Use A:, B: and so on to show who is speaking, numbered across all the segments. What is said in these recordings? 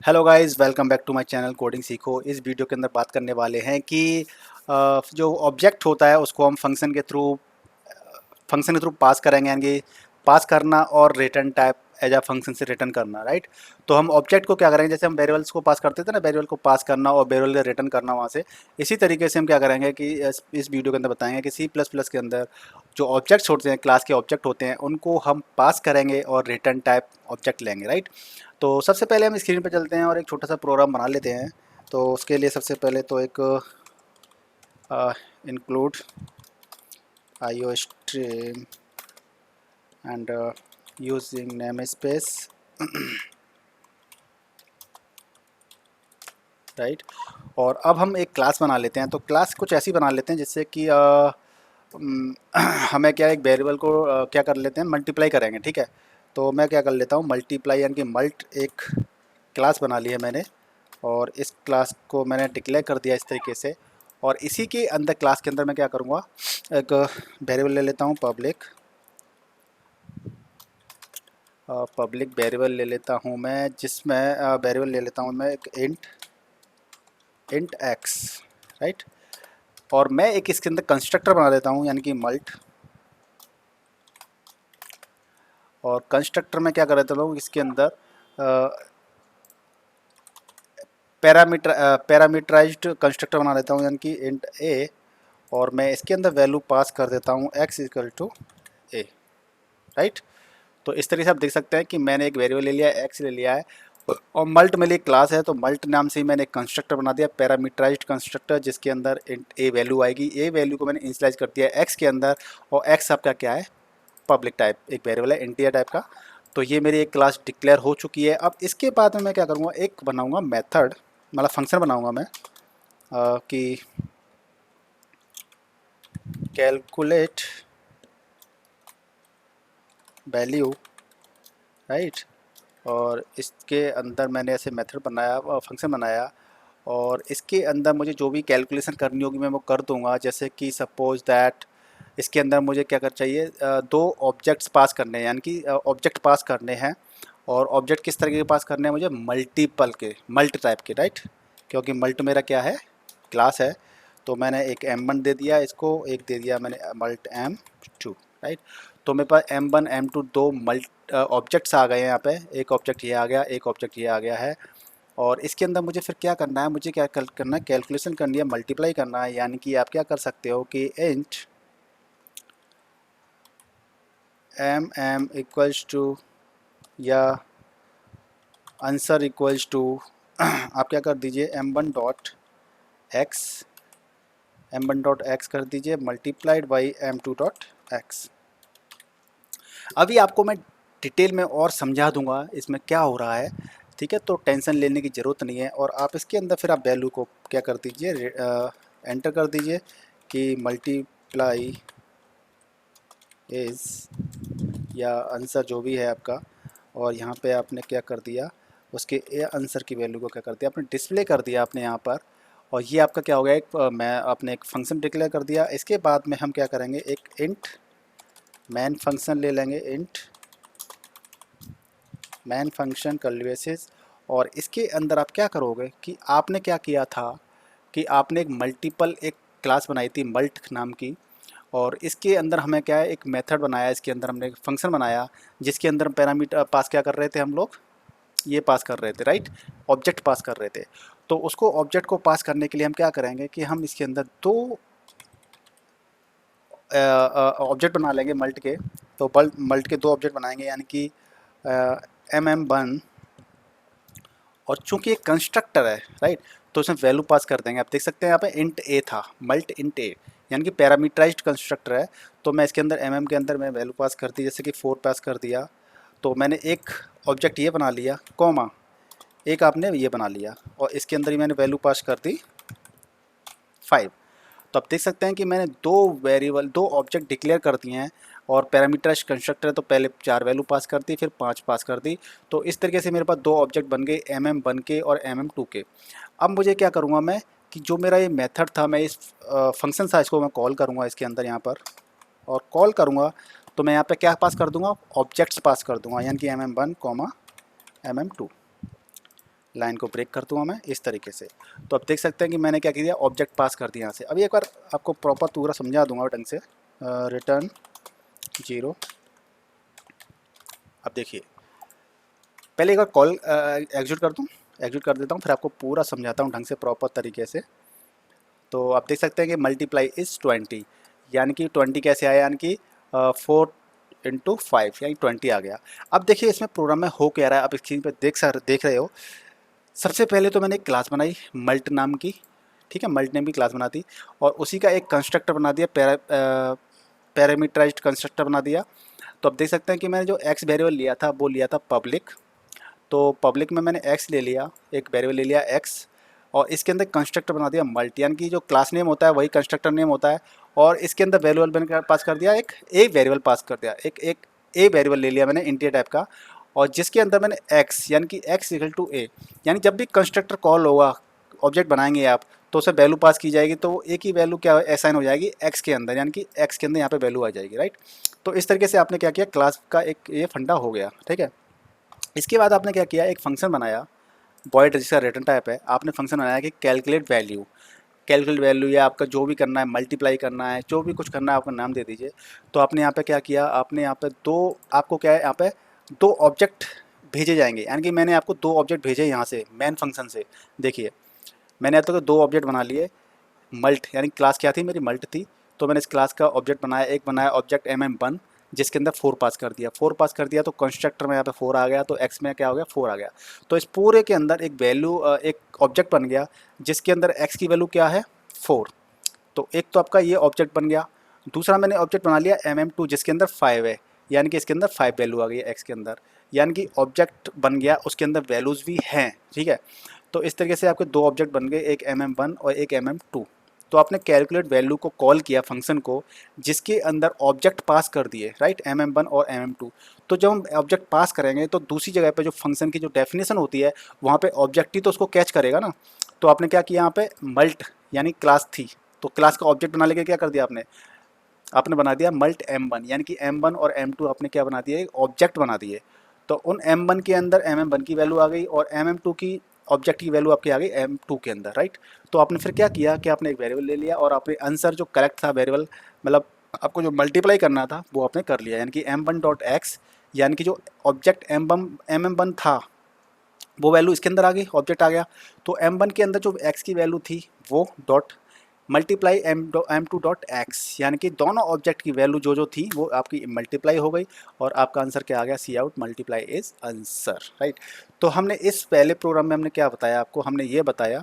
A: Hello guys, welcome back to my channel coding Seekho. इस video के अंदर बात करने वाले हैं कि जो ऑब्जेक्ट होता है उसको हम फंक्शन के थ्रू पास करेंगे, यानी पास करना और रिटर्न टाइप एज आ फंक्शन से रिटर्न करना, राइट। तो हम ऑब्जेक्ट को क्या करेंगे, जैसे हम वेरिएबल्स को पास करते थे ना, वेरिएबल को पास करना और वेरिएबल का रिटर्न करना वहाँ से। इसी तरीके से हम क्या करेंगे कि इस वीडियो के अंदर बताएंगे कि सी प्लस प्लस के अंदर जो ऑब्जेक्ट्स होते हैं, क्लास के ऑब्जेक्ट होते हैं, उनको हम पास करेंगे और रिटर्न टाइप ऑब्जेक्ट लेंगे, राइट। तो सबसे पहले हम स्क्रीन पे चलते हैं और एक छोटा सा प्रोग्राम बना लेते हैं। तो उसके लिए सबसे पहले तो एक include IO stream and using namespace, right. और अब हम एक क्लास बना लेते हैं। तो क्लास कुछ ऐसी बना लेते हैं जिससे कि हमें क्या, एक वेरिएबल को क्या कर लेते हैं, मल्टीप्लाई करेंगे, ठीक है। तो मैं क्या कर लेता हूँ, मल्टीप्लाई यानी कि मल्ट एक क्लास बना ली है मैंने, और इस क्लास को मैंने डिक्लेयर कर दिया इस तरीके से। और इसी के अंदर क्लास के अंदर मैं क्या करूँगा, एक वेरिएबल ले लेता हूँ पब्लिक। पब्लिक वेरिएबल ले लेता हूँ मैं, जिसमें वेरिएबल ले लेता हूँ मैं एक इंट एक्स, राइट। और मैं एक इसके अंदर कंस्ट्रक्टर बना देता हूँ, यानी कि मल्ट। और कंस्ट्रक्टर में क्या कर देता हूँ, इसके अंदर पैरामीटराइज्ड कंस्ट्रक्टर बना देता हूँ, यानी कि इंट ए। और मैं इसके अंदर वैल्यू पास कर देता हूँ X equal to A, right. तो इस तरीके से आप देख सकते हैं कि मैंने एक वेरिएबल ले लिया है, एक्स ले लिया है, और मल्ट मेरे लिए क्लास है, तो मल्ट नाम से ही मैंने एक कंस्ट्रक्टर बना दिया, पैरामीटराइज्ड कंस्ट्रक्टर, जिसके अंदर इंट ए वैल्यू आएगी। ए वैल्यू को मैंने इनिशियलाइज कर दिया है एक्स के अंदर, और एक्स आपका क्या है, पब्लिक टाइप एक वेरिएबल है, इंटीजर टाइप का। तो ये मेरी एक क्लास डिक्लेयर हो चुकी है। अब इसके बाद में मैं क्या करूँगा, एक बनाऊँगा मेथड, मतलब फंक्शन बनाऊँगा मैं कि कैलकुलेट वैल्यू, राइट। और इसके अंदर मैंने ऐसे मेथड बनाया, फंक्शन बनाया, और इसके अंदर मुझे जो भी कैलकुलेशन करनी होगी मैं वो कर दूंगा। जैसे कि सपोज दैट इसके अंदर मुझे क्या कर चाहिए, दो ऑब्जेक्ट्स पास करने हैं, यानी कि ऑब्जेक्ट पास करने हैं। और ऑब्जेक्ट किस तरीके के पास करने हैं मुझे, मल्टीपल के, मल्ट टाइप के, राइट। क्योंकि मल्ट मेरा क्या है, क्लास है। तो मैंने एक M1 दे दिया इसको, एक दे दिया मैंने मल्ट M2, राइट। तो मेरे पास M1 M2 दो मल्ट ऑब्जेक्ट्स आ गए हैं यहाँ पे। एक ऑब्जेक्ट ये आ गया, एक ऑब्जेक्ट ये आ गया है। और इसके अंदर मुझे फिर क्या करना है, मुझे क्या करना है, कैलकुलेशन करनी है, मल्टीप्लाई करना है। यानी कि आप क्या कर सकते हो कि इंट M इक्वल्स टू, या आंसर इक्वल्स टू आप क्या कर दीजिए, x m1.x कर दीजिए मल्टीप्लाइड बाई m2.x। अभी आपको मैं डिटेल में और समझा दूंगा इसमें क्या हो रहा है, ठीक है। तो टेंशन लेने की ज़रूरत नहीं है। और आप इसके अंदर फिर आप वैल्यू को क्या कर दीजिए, एंटर कर दीजिए कि मल्टीप्लाई इज़, या आंसर जो भी है आपका। और यहाँ पे आपने क्या कर दिया, उसके आंसर की वैल्यू को क्या कर दिया, आपने डिस्प्ले कर दिया आपने यहाँ पर। और ये आपका क्या हो गया, एक मैं आपने एक फंक्शन डिक्लेयर कर दिया। इसके बाद में हम क्या करेंगे, एक इंट मैन फंक्शन ले लेंगे, इंट मैन फंक्शन कर्ली। और इसके अंदर आप क्या करोगे कि आपने क्या किया था कि आपने एक मल्टीपल एक क्लास बनाई थी मल्ट नाम की। और इसके अंदर हमें क्या है, एक मेथड बनाया, इसके अंदर हमने एक फंक्शन बनाया, जिसके अंदर हम पैरामीटर पास क्या कर रहे थे, हम लोग ये पास कर रहे थे, राइट। ऑब्जेक्ट पास कर रहे थे। तो उसको ऑब्जेक्ट को पास करने के लिए हम क्या करेंगे कि हम इसके अंदर दो ऑब्जेक्ट बना लेंगे मल्ट के। तो मल्ट के दो ऑब्जेक्ट बनाएंगे, यानी कि MM1। और चूंकि एक कंस्ट्रक्टर है, राइट, तो उसमें वैल्यू पास कर देंगे। आप देख सकते हैं यहाँ पे इंट ए था, मल्ट इंट ए, यानी कि पैरामीटराइज्ड कंस्ट्रक्टर है। तो मैं इसके अंदर MM के अंदर मैं वैल्यू पास कर दी, जैसे कि 4 पास कर दिया। तो मैंने एक ऑब्जेक्ट ये बना लिया, कॉमा एक आपने ये बना लिया, और इसके अंदर ही मैंने वैल्यू पास कर दी 5। तो आप देख सकते हैं कि मैंने दो वेरिएबल, दो ऑब्जेक्ट डिक्लेयर कर दिए हैं। और पैरामीटराइज्ड कंस्ट्रक्टर है, तो पहले 4 वैल्यू पास कर दी, फिर 5 पास कर दी। तो इस तरीके से मेरे पास दो ऑब्जेक्ट बन गए, MM1 के और MM2 के। अब मुझे क्या करूँगा मैं कि जो मेरा ये मेथड था, मैं इस फंक्शन था, इसको मैं कॉल करूँगा इसके अंदर यहाँ पर। और कॉल करूँगा तो मैं यहाँ पे क्या पास कर दूँगा, ऑब्जेक्ट्स पास कर दूँगा, यानी कि MM1 MM2, लाइन को ब्रेक कर दूँगा मैं इस तरीके से। तो अब देख सकते हैं कि मैंने क्या किया, ऑब्जेक्ट पास कर दिया यहाँ से। अभी एक बार आपको प्रॉपर पूरा समझा दूंगा ढंग से। रिटर्न 0। अब देखिए, पहले एक बार कॉल एग्जीक्यूट कर दूँ, एग्जीक्यूट कर देता हूँ, फिर आपको पूरा समझाता हूँ ढंग से प्रॉपर तरीके से। तो आप देख सकते हैं कि मल्टीप्लाई इज़ 20, यानी कि 20 कैसे आया, यानी कि 4 इंटू 5 यानी 20 आ गया। अब देखिए इसमें प्रोग्राम में हो क्या रहा है, आप स्क्रीन पर देख रहे हो। सबसे पहले तो मैंने एक क्लास बनाई मल्ट नाम की, ठीक है, मल्ट नेम की क्लास बना दी, और उसी का एक कंस्ट्रक्टर बना दिया, पैरामीटराइज्ड कंस्ट्रक्टर बना दिया। तो अब देख सकते हैं कि मैंने जो एक्स वेरिएबल लिया था वो लिया था पब्लिक। तो पब्लिक में मैंने एक्स ले लिया, एक वेरिएबल ले लिया एक्स, और इसके अंदर कंस्ट्रक्टर बना दिया मल्ट, यानी कि जो क्लास नेम होता है वही कंस्ट्रक्टर नेम होता है। और इसके अंदर वेरिएबल मैंने पास कर दिया, एक ए वेरिएबल पास कर दिया, एक एक ए वेरिएबल ले लिया मैंने इंटीजर टाइप का, और जिसके अंदर मैंने एक्स यानी कि एक्स इक्वल टू ए, यानी जब भी कंस्ट्रक्टर कॉल होगा, ऑब्जेक्ट बनाएंगे आप, तो उसे वैल्यू पास की जाएगी, तो एक ही वैल्यू क्या असाइन हो जाएगी एक्स के अंदर, यानी कि एक्स के अंदर यहाँ पे वैल्यू आ जाएगी, राइट। तो इस तरीके से आपने क्या किया, क्लास का एक ये फंडा हो गया, ठीक है। इसके बाद आपने क्या किया, एक फंक्शन बनाया वॉइड, जिसका रिटर्न टाइप है। आपने फंक्शन बनाया कि कैलकुलेट वैल्यू, कैलकुलेट वैल्यू या आपका जो भी करना है, मल्टीप्लाई करना है, जो भी कुछ करना है आपका नाम दे दीजिए। तो आपने यहाँ पे क्या किया, आपने यहाँ पे दो, आपको क्या है यहाँ पे दो ऑब्जेक्ट भेजे जाएंगे, यानी कि मैंने आपको दो ऑब्जेक्ट भेजे यहाँ से मेन फंक्शन से। देखिए मैंने अब तक दो ऑब्जेक्ट बना लिए, मल्ट यानी क्लास क्या थी मेरी, मल्ट थी। तो मैंने इस क्लास का ऑब्जेक्ट बनाया, एक बनाया ऑब्जेक्ट mm1, जिसके अंदर 4 पास कर दिया, 4 पास कर दिया तो कंस्ट्रक्टर में यहाँ पे 4 आ गया, तो x में क्या हो गया, 4 आ गया। तो इस पूरे के अंदर एक वैल्यू, एक ऑब्जेक्ट बन गया जिसके अंदर x की वैल्यू क्या है, 4। तो एक तो आपका ये ऑब्जेक्ट बन गया। दूसरा मैंने ऑब्जेक्ट बना लिया mm2, जिसके अंदर 5 है, यानी कि इसके अंदर 5 वैल्यू आ गई है x के अंदर, यानी कि ऑब्जेक्ट बन गया, उसके अंदर वैल्यूज़ भी हैं, ठीक है। तो इस तरीके से आपके दो ऑब्जेक्ट बन गए, एक mm1 और एक mm2। तो आपने कैलकुलेट वैल्यू को कॉल किया फंक्शन को, जिसके अंदर ऑब्जेक्ट पास कर दिए, राइट, mm1 और mm2। तो जब हम ऑब्जेक्ट पास करेंगे तो दूसरी जगह पे जो फंक्शन की जो डेफिनेशन होती है वहाँ पे ऑब्जेक्ट ही तो उसको कैच करेगा ना। तो आपने क्या किया, यहाँ पे मल्ट यानी क्लास थी, तो क्लास का ऑब्जेक्ट बना लेके क्या कर दिया आपने, आपने बना दिया मल्ट m1, यानी कि m1 और m2 आपने क्या बना दिया, एक ऑब्जेक्ट बना दिए। तो उन m1 के अंदर mm1 की वैल्यू आ गई, और mm2 की ऑब्जेक्ट की वैल्यू आपकी आ गई m2 के अंदर, राइट। तो आपने फिर क्या किया कि आपने एक वेरिएबल ले लिया, और आपने आंसर जो करेक्ट था वेरिएबल, मतलब आपको जो मल्टीप्लाई करना था वो आपने कर लिया, यानी कि m1 डॉट एक्स, यानी कि जो ऑब्जेक्ट mm1 था वो वैल्यू इसके अंदर आ गई, ऑब्जेक्ट आ गया। तो m1 के अंदर जो x की वैल्यू थी वो dot multiply m2 dot x, यानी कि दोनों ऑब्जेक्ट की वैल्यू जो जो थी वो आपकी मल्टीप्लाई हो गई, और आपका आंसर क्या आ गया, see out multiply is answer, right. तो हमने इस पहले प्रोग्राम में हमने क्या बताया आपको, हमने ये बताया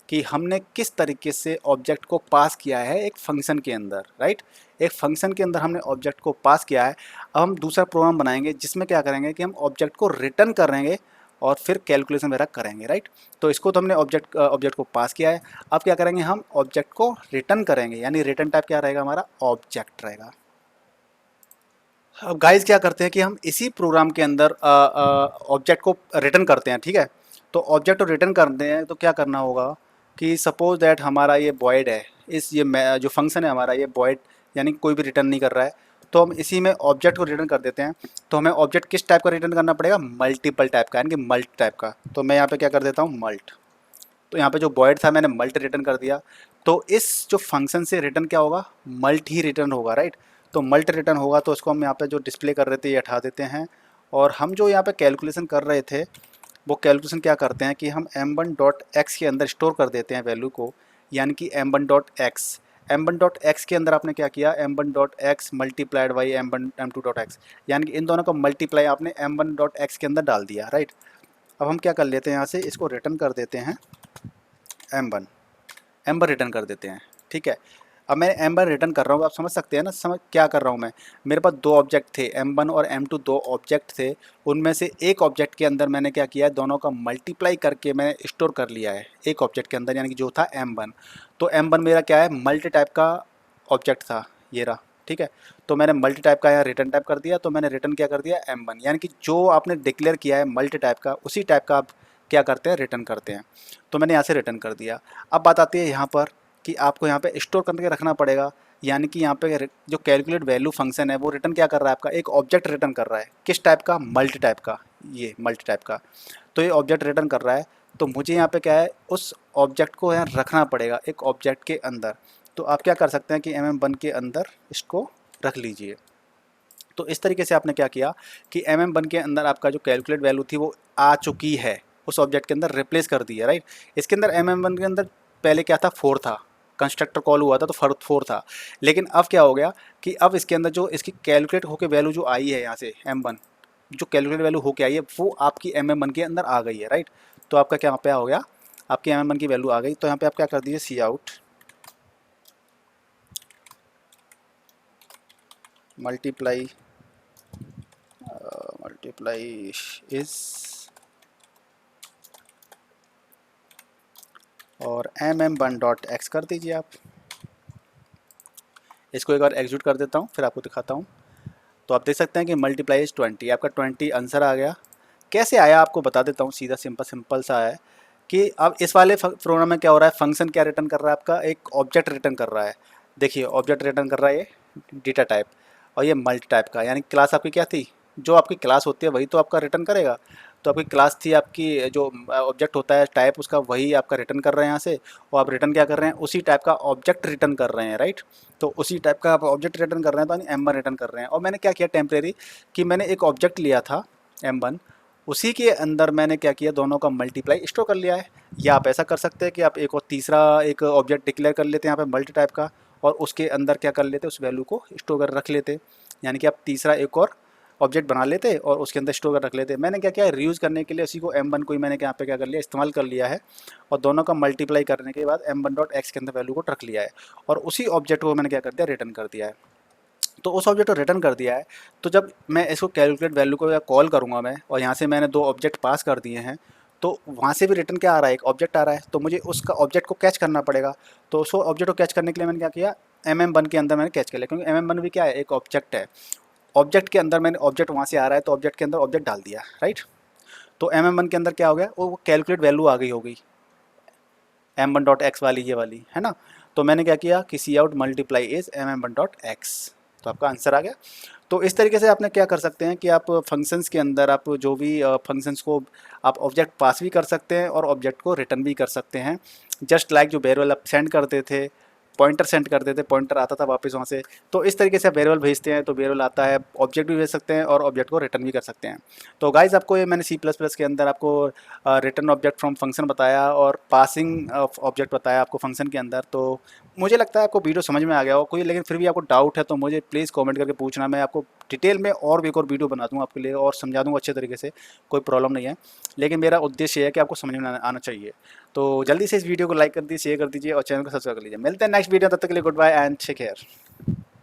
A: कि हमने किस तरीके से ऑब्जेक्ट को पास किया है एक फंक्शन के अंदर, राइट। एक फंक्शन के अंदर हमने ऑब्जेक्ट को पास किया है। अब हम दूसरा प्रोग्राम बनाएंगे जिसमें क्या करेंगे कि हम ऑब्जेक्ट को रिटर्न करेंगे और फिर कैलकुलेशन वगैरह करेंगे, राइट। तो इसको तो हमने ऑब्जेक्ट को पास किया है। अब क्या करेंगे, हम ऑब्जेक्ट को रिटर्न करेंगे, यानी रिटर्न टाइप क्या रहेगा हमारा, ऑब्जेक्ट रहेगा। अब गाइस क्या करते हैं कि हम इसी प्रोग्राम के अंदर ऑब्जेक्ट को रिटर्न करते हैं, ठीक है। तो ऑब्जेक्ट को रिटर्न करते हैं तो क्या करना होगा कि सपोज दैट हमारा ये बॉयड है, इस ये जो फंक्शन है हमारा ये बॉयड, यानी कोई भी रिटर्न नहीं कर रहा है, तो हम इसी में ऑब्जेक्ट को रिटर्न कर देते हैं। तो हमें ऑब्जेक्ट किस टाइप का रिटर्न करना पड़ेगा, मल्टीपल टाइप का, यानी कि मल्ट टाइप का। तो मैं यहाँ पे क्या कर देता हूँ, मल्ट। तो यहाँ पे जो बॉयड था मैंने मल्ट रिटर्न कर दिया। तो इस जो फंक्शन से रिटर्न क्या होगा, मल्ट ही रिटर्न होगा, राइट। तो मल्ट रिटर्न होगा, तो उसको हम यहाँ पे जो डिस्प्ले कर रहे थे ये हटा देते हैं, और हम जो यहाँ पे कैलकुलेशन कर रहे थे वो कैलकुलेशन क्या करते हैं कि हम m1 डॉट एक्स के अंदर स्टोर कर देते हैं वैल्यू को, यानी कि m1 dot x. m1 dot x के अंदर आपने क्या किया, m1 dot x multiplied by m2 dot x, यानी कि इन दोनों का मल्टीप्लाई आपने m1 डॉट एक्स के अंदर डाल दिया, राइट। अब हम क्या कर लेते हैं, यहाँ से इसको रिटर्न कर देते हैं m1 रिटर्न कर देते हैं, ठीक है। अब मैं m1 रिटर्न कर रहा हूँ, आप समझ सकते हैं ना, समझ क्या कर रहा हूँ मैं। मेरे पास दो ऑब्जेक्ट थे, m1 और m2 दो ऑब्जेक्ट थे। उनमें से एक ऑब्जेक्ट के अंदर मैंने क्या किया है, दोनों का मल्टीप्लाई करके मैंने स्टोर कर लिया है एक ऑब्जेक्ट के अंदर, यानी कि जो था m1। तो m1 मेरा क्या है, मल्टी टाइप का ऑब्जेक्ट था, ये रहा, ठीक है। तो मैंने मल्टी टाइप का यहाँ रिटर्न टाइप कर दिया, तो मैंने रिटर्न क्या कर दिया, m1, यानी कि जो आपने डिक्लेयर किया है मल्टी टाइप का उसी टाइप का आप क्या करते हैं, रिटर्न करते हैं। तो मैंने यहाँ से रिटर्न कर दिया। अब बात आती है यहाँ पर कि आपको यहाँ पे स्टोर करके रखना पड़ेगा, यानी कि यहाँ पे जो कैलकुलेट वैल्यू फंक्शन है वो रिटर्न क्या कर रहा है, आपका एक ऑब्जेक्ट रिटर्न कर रहा है, किस टाइप का, मल्टी टाइप का, ये मल्टी टाइप का। तो ये ऑब्जेक्ट रिटर्न कर रहा है, तो मुझे यहाँ पे क्या है, उस ऑब्जेक्ट को यहाँ रखना पड़ेगा एक ऑब्जेक्ट के अंदर। तो आप क्या कर सकते हैं कि mm1 के अंदर इसको रख लीजिए। तो इस तरीके से आपने क्या किया कि mm1 के अंदर आपका जो कैलकुलेट वैल्यू थी वो आ चुकी है, उस ऑब्जेक्ट के अंदर रिप्लेस कर दी है, राइट। इसके अंदर mm1 के अंदर पहले क्या था, 4 था, कंस्ट्रक्टर कॉल हुआ था तो 4 था। लेकिन अब क्या हो गया कि अब इसके अंदर जो इसकी कैलकुलेट होकर वैल्यू जो आई है यहाँ से m1, जो कैलकुलेट वैल्यू होके आई है वो आपकी mm1 के अंदर आ गई है, राइट। तो आपका क्या यहाँ पे हो गया, आपकी mm1 की वैल्यू आ गई। तो यहाँ पे आप क्या कर दीजिए, सी आउट मल्टीप्लाई इज और mm1.x कर दीजिए आप। इसको एक बार एग्जीक्यूट कर देता हूँ फिर आपको दिखाता हूँ। तो आप देख सकते हैं कि मल्टीप्लाई इज 20, आपका 20 आंसर आ गया। कैसे आया आपको बता देता हूँ, सीधा सिंपल सा है कि अब इस वाले प्रोग्राम में क्या हो रहा है, फंक्शन क्या रिटर्न कर रहा है, आपका एक ऑब्जेक्ट रिटर्न कर रहा है। देखिए ऑब्जेक्ट रिटर्न कर रहा है ये डेटा टाइप, और ये मल्टी टाइप का, यानी क्लास आपकी क्या थी, जो आपकी क्लास होती है वही तो आपका रिटर्न करेगा। तो आपकी क्लास थी, आपकी जो ऑब्जेक्ट होता है टाइप उसका, वही आपका रिटर्न कर रहे हैं यहाँ से, और आप रिटर्न क्या कर रहे हैं, उसी टाइप का ऑब्जेक्ट रिटर्न कर रहे हैं, राइट। तो उसी टाइप का आप ऑब्जेक्ट रिटर्न कर रहे हैं, तो m1 रिटर्न कर रहे हैं। और मैंने क्या किया टेम्प्रेरी कि मैंने एक ऑब्जेक्ट लिया था m1, उसी के अंदर मैंने क्या किया, दोनों का मल्टीप्लाई स्टोर कर लिया है। या आप ऐसा कर सकते हैं कि आप एक और तीसरा एक ऑब्जेक्ट डिक्लेयर कर लेते हैं यहाँ पे मल्टी टाइप का, और उसके अंदर क्या कर लेते, उस वैल्यू को स्टोर कर रख लेते। यानी कि आप तीसरा एक और ऑब्जेक्ट बना लेते और उसके अंदर स्टोर कर रख लेते। मैंने क्या किया, रीयूज़ करने के लिए उसी को m1 को ही मैंने यहाँ पे क्या कर लिया, इस्तेमाल कर लिया है, और दोनों का मल्टीप्लाई करने के बाद m1.x के अंदर वैल्यू को रख लिया है, और उसी ऑब्जेक्ट को मैंने क्या कर दिया, रिटर्न कर दिया है। तो उस ऑब्जेक्ट को रिटर्न कर दिया है। तो जब मैं इसको कैलकुलेट वैल्यू को कॉल करूँगा मैं, और यहाँ से मैंने 2 ऑब्जेक्ट पास कर दिए हैं, तो वहाँ से भी रिटर्न क्या आ रहा है, एक ऑब्जेक्ट आ रहा है। तो मुझे उसका ऑब्जेक्ट को कैच करना पड़ेगा। तो उस ऑब्जेक्ट को कैच करने के लिए मैंने क्या किया, mm1 के अंदर मैंने कैच कर लिया, क्योंकि mm1 भी क्या है, एक ऑब्जेक्ट है। ऑब्जेक्ट के अंदर मैंने ऑब्जेक्ट वहाँ से आ रहा है तो ऑब्जेक्ट के अंदर ऑब्जेक्ट डाल दिया, राइट। तो mm1 के अंदर क्या हो गया, वो कैलकुलेट वैल्यू आ गई होगी m1.x वाली, ये वाली है ना। तो मैंने क्या किया कि सी आउट मल्टीप्लाई इज mm1.x, तो आपका आंसर आ गया। तो इस तरीके से आपने क्या कर सकते हैं कि आप फंक्शंस के अंदर आप जो भी फंक्शंस को आप ऑब्जेक्ट पास भी कर सकते हैं और ऑब्जेक्ट को रिटर्न भी कर सकते हैं। जस्ट लाइक जो वेरिएबल आप सेंड करते थे, पॉइंटर सेंड करते थे, पॉइंटर आता था वापस वहाँ से, तो इस तरीके से आप वेरिएबल भेजते हैं तो वेरिएबल आता है, ऑब्जेक्ट भी भेज सकते हैं और ऑब्जेक्ट को रिटर्न भी कर सकते हैं। तो गाइज आपको ये मैंने C++ के अंदर आपको रिटर्न ऑब्जेक्ट फ्रॉम फंक्शन बताया और पासिंग ऑफ ऑब्जेक्ट बताया आपको फंक्शन के अंदर। तो मुझे लगता है आपको वीडियो समझ में आ गया हो कोई, लेकिन फिर भी आपको डाउट है तो मुझे प्लीज़ कमेंट करके पूछना, मैं आपको डिटेल में और भी एक और वीडियो बना दूँगा आपके लिए और समझा दूँगा अच्छे तरीके से, कोई प्रॉब्लम नहीं है। लेकिन मेरा उद्देश्य है कि आपको समझ में आना चाहिए। तो जल्दी से इस वीडियो को लाइक कर दीजिए, शेयर कर दीजिए और चैनल को सब्सक्राइब कर लीजिए। मिलते हैं नेक्स्ट वीडियो, तब तक के लिए goodbye and take care.